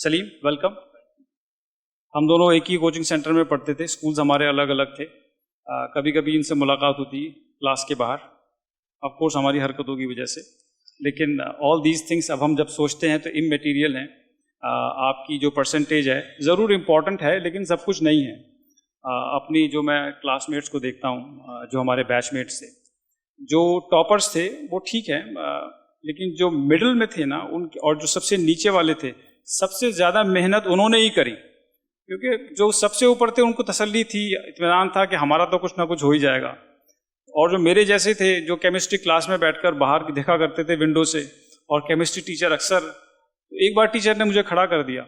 Salim, welcome. हम दोनों एक ही कोचिंग सेंटर में पढ़ते थे, स्कूल्स हमारे अलग अलग थे। कभी कभी इनसे मुलाकात होती क्लास के बाहर, ऑफ कोर्स हमारी हरकतों की वजह से, लेकिन ऑल दीज थिंग्स अब हम जब सोचते हैं तो इमैटीरियल हैं। आपकी जो परसेंटेज है ज़रूर इम्पॉर्टेंट है, लेकिन सब कुछ नहीं है। अपनी जो मैं क्लासमेट्स को देखता हूँ, जो हमारे बैचमेट्स थे, जो टॉपर्स थे वो ठीक है, लेकिन जो मिडिल में थे ना उनके, और जो सबसे नीचे वाले थे, सबसे ज़्यादा मेहनत उन्होंने ही करी, क्योंकि जो सबसे ऊपर थे उनको तसल्ली थी, इत्मीनान था कि हमारा तो कुछ ना कुछ हो ही जाएगा। और जो मेरे जैसे थे, जो केमिस्ट्री क्लास में बैठकर बाहर देखा करते थे विंडो से, और केमिस्ट्री टीचर अक्सर, एक बार टीचर ने मुझे खड़ा कर दिया,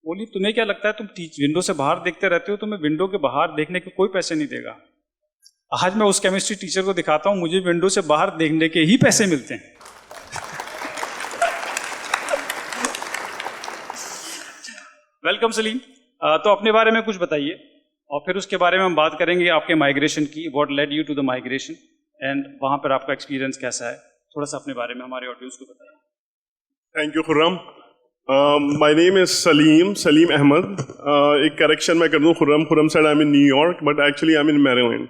बोली तुम्हें क्या लगता है तुम विंडो से बाहर देखते रहते हो, तुम्हें विंडो के बाहर देखने के कोई पैसे नहीं देगा। आज मैं उस केमिस्ट्री टीचर को दिखाता हूँ, मुझे विंडो से बाहर देखने के ही पैसे मिलते हैं। वेलकम सलीम। तो अपने बारे में कुछ बताइए, और फिर उसके बारे में हम बात करेंगे आपके माइग्रेशन की, what led you to the migration, and वहाँ पर आपका एक्सपीरियंस कैसा है। थोड़ा सा अपने बारे में हमारे ऑडियंस को बताइए। Thank you Khurram. My name is Salim Ahmed. एक करेक्शन मैं कर दूं, Khurram said I am in New York, but actually I am in Maryland,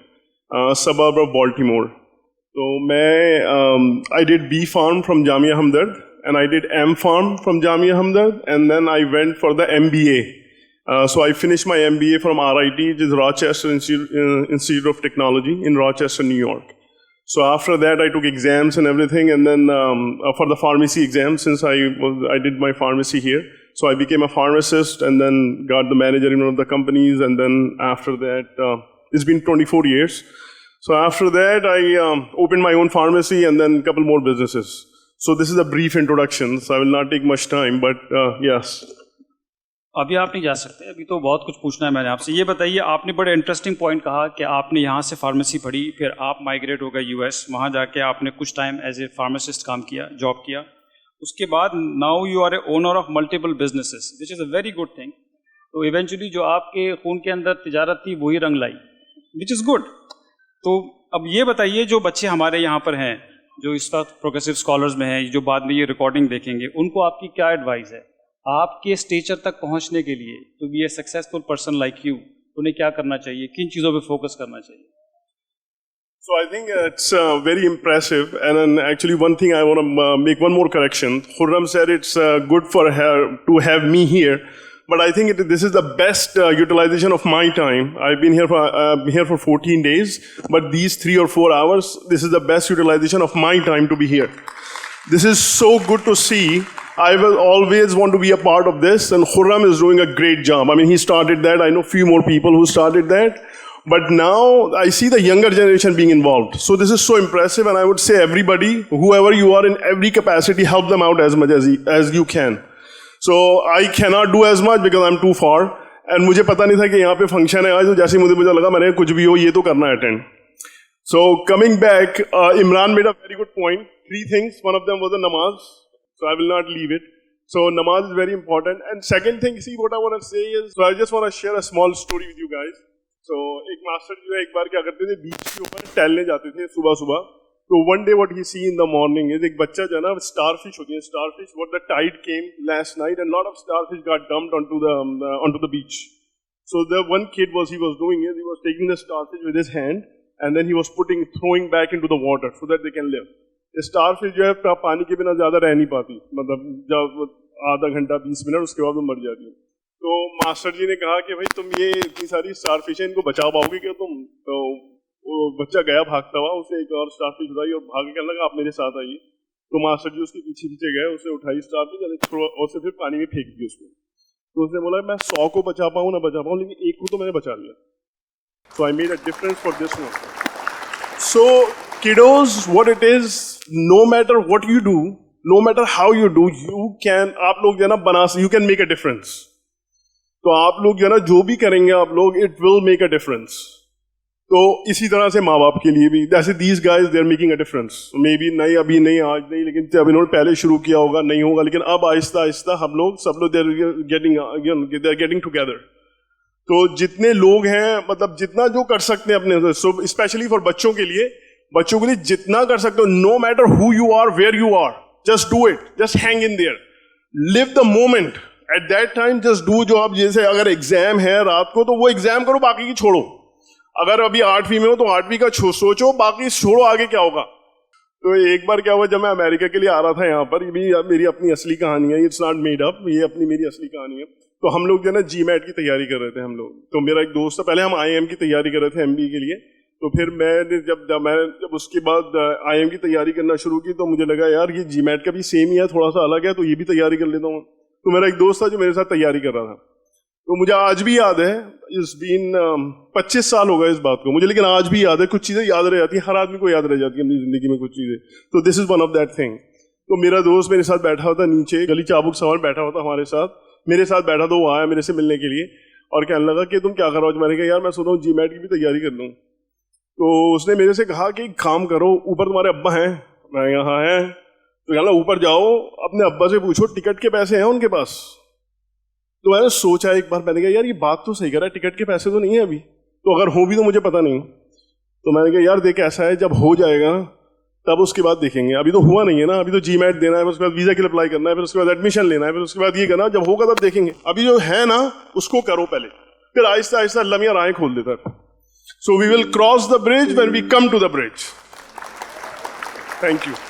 suburb of Baltimore. तो मैं I did B Pharm from Jamia Hamdard, and I did M Pharm from Jamia Hamdard, and then I went for the MBA. So I finished my MBA from RIT, which is Rochester Institute of Technology in Rochester, New York. So after that, I took exams and everything, and then for the pharmacy exam, since I did my pharmacy here, so I became a pharmacist, and then got the manager in one of the companies, and then after that, it's been 24 years. So after that, I opened my own pharmacy, and then a couple more businesses. So this is a brief introduction, so I will not take much time, but yes. अभी आप नहीं जा सकते, अभी तो बहुत कुछ पूछना है मैंने आपसे। ये बताइए, आपने बड़े इंटरेस्टिंग पॉइंट कहा कि आपने यहाँ से फार्मेसी पढ़ी, फिर आप माइग्रेट हो गए यूएस, वहाँ जाके आपने कुछ टाइम एज ए फार्मासिस्ट काम किया, जॉब किया। उसके बाद now you are a owner of multiple businesses, which is a very good thing. तो इवेंचुअली जो आपके खून के अंदर तिजारत थी वही रंग लाई, विच इज़ गुड। तो अब ये बताइए, जो बच्चे हमारे यहाँ पर हैं, जो इस वक्त प्रोग्रेसिव स्कॉलर्स में हैं, जो बाद में ये रिकॉर्डिंग देखेंगे, उनको आपकी क्या एडवाइस है आपके स्टेचर तक पहुँचने के लिए, to be a successful person like you? उन्हें क्या करना चाहिए, किन चीज़ों पे फोकस करना चाहिए? So I think it's very impressive, and then actually one thing I want to make one more correction. Khurram said it's good for her to have me here, but I think this is the best utilization of my time. I've been here for 14 days, but these 3 or 4 hours, this is the best utilization of my time to be here. This is so good to see. I will always want to be a part of this, and Khurram is doing a great job. I mean, he started that. I know few more people who started that. But now I see the younger generation being involved. So this is so impressive, and I would say everybody, whoever you are in every capacity, help them out as much as you can. So I cannot do as much because I'm too far. And मुझे पता नहीं था कि यहाँ पे function है आज, तो जैसे मुझे लगा मैंने कुछ भी हो ये तो करना है attend. So coming back, Imran made a very good point. 3 things. One of them was the namaz. So I will not leave it. So namaz is very important. And second thing, see what I want to say is, so I just want to share a small story with you guys. So एक master जो है एक बार क्या करते थे, बीच के ऊपर टहलने जाते थे सुबह सुबह. तो one day what he see in the morning is, एक बच्चा जो है ना, starfish होती है, starfish, what the tide came last night, and lot of starfish got dumped onto the beach. So the one kid he was doing is, he was taking the starfish with his hand, and then he was throwing back into the water so that they can live. Starfish जो है पानी के बिना ज्यादा रह नहीं पाती, मतलब जब आधा घंटा 20 मिनट उसके बाद वो मर जाती है। तो मास्टर जी ने कहा कि भाई तुम ये इतनी सारी स्टारफिश है, इनको बचा पाओगे क्या तुम? तो वो बच्चा गया भागता हुआ, उसे एक और स्टारफिश उठाई और भाग के लगा आप मेरे साथ आइए। तो मास्टर जी उसके पीछे पीछे गए, उसे उठाई स्टारफिश और उसे फिर पानी में फेंक दी उसको। तो उसने बोला मैं 100 को बचा पाऊँ ना बचा पाऊँ, लेकिन एक को तो मैंने बचा लिया। So I made a difference for this one. So kiddos, what it is, no matter what you do, no matter how you do, आप लोग जो है ना you can make a difference. तो आप लोग जो है ना जो भी करेंगे आप लोग, it will make a difference. तो इसी तरह से माँ बाप के लिए भी, जैसे these guys they are making a difference. Maybe नहीं, अभी नहीं, आज नहीं, लेकिन जब इन्होंने पहले शुरू किया होगा नहीं होगा, लेकिन अब आहिस्ता आहिस्ता हम लोग सब लोग they are getting together. तो जितने लोग हैं, मतलब जितना जो कर सकते हैं अपने, so especially for बच्चों के लिए जितना कर सकते हो, no matter who you are, where you are, just do it, just hang in there, live the moment, at that time just do जो आप, जैसे अगर एग्जाम है रात को तो वो एग्जाम करो, बाकी की छोड़ो। अगर अभी 8वीं में हो तो 8वीं का सोचो, बाकी छोड़ो, आगे क्या होगा। तो एक बार क्या हुआ, जब मैं अमेरिका के लिए आ रहा था यहाँ पर, ये भी मेरी अपनी असली कहानी है, इट्स नॉट मेड अप, ये अपनी मेरी असली कहानी है। तो हम लोग जो है ना GMAT की तैयारी कर रहे थे हम लोग। तो मेरा एक दोस्त था, पहले हम IIM की तैयारी कर रहे थे MBA के लिए। तो फिर मैंने जब उसके बाद IIM की तैयारी करना शुरू की तो मुझे लगा यार ये GMAT का भी सेम ही है, थोड़ा सा अलग है, तो ये भी तैयारी कर लेता हूँ। तो मेरा एक दोस्त था जो मेरे साथ तैयारी कर रहा था। तो मुझे आज भी याद है, इस बीन 25 साल हो गए इस बात को मुझे, लेकिन आज भी याद है, कुछ चीज़ें याद रह जाती हैं, हर आदमी को याद रह जाती है अपनी ज़िंदगी में कुछ चीज़ें। तो this is one of that thing. तो मेरा दोस्त मेरे साथ बैठा होता नीचे, गली चाबुक सवार बैठा होता हमारे साथ, मेरे साथ बैठा, तो वो आया मेरे से मिलने के लिए और कहने लगा कि तुम क्या कर रहे हो। मैंने कहा यार मैं सोच रहा हूँ GMAT की भी तैयारी कर लूँ। तो उसने मेरे से कहा कि काम करो, ऊपर तुम्हारे अब्बा हैं। मैं यहाँ हैं। तो कहना ऊपर जाओ, अपने अब्बा से पूछो टिकट के पैसे हैं उनके पास। तो मैंने सोचा एक बार, मैंने कहा यार ये बात तो सही कर रहा है, टिकट के पैसे तो नहीं है अभी, तो अगर हो भी तो मुझे पता नहीं। तो मैंने कहा यार देख ऐसा है, जब हो जाएगा तब उसके बाद देखेंगे, अभी तो हुआ नहीं है ना, अभी तो GMAT देना है, फिर उसके बाद वीज़ा के लिए अप्लाई करना है, फिर उसके बाद एडमिशन लेना है, फिर उसके बाद ये करना, जब होगा तब देखेंगे। अभी जो है ना उसको करो पहले, फिर आहिस्ता आहिस्ता अल्लाह मियां राहें खोल देता है। So we will cross the bridge when we come to the bridge. Thank you.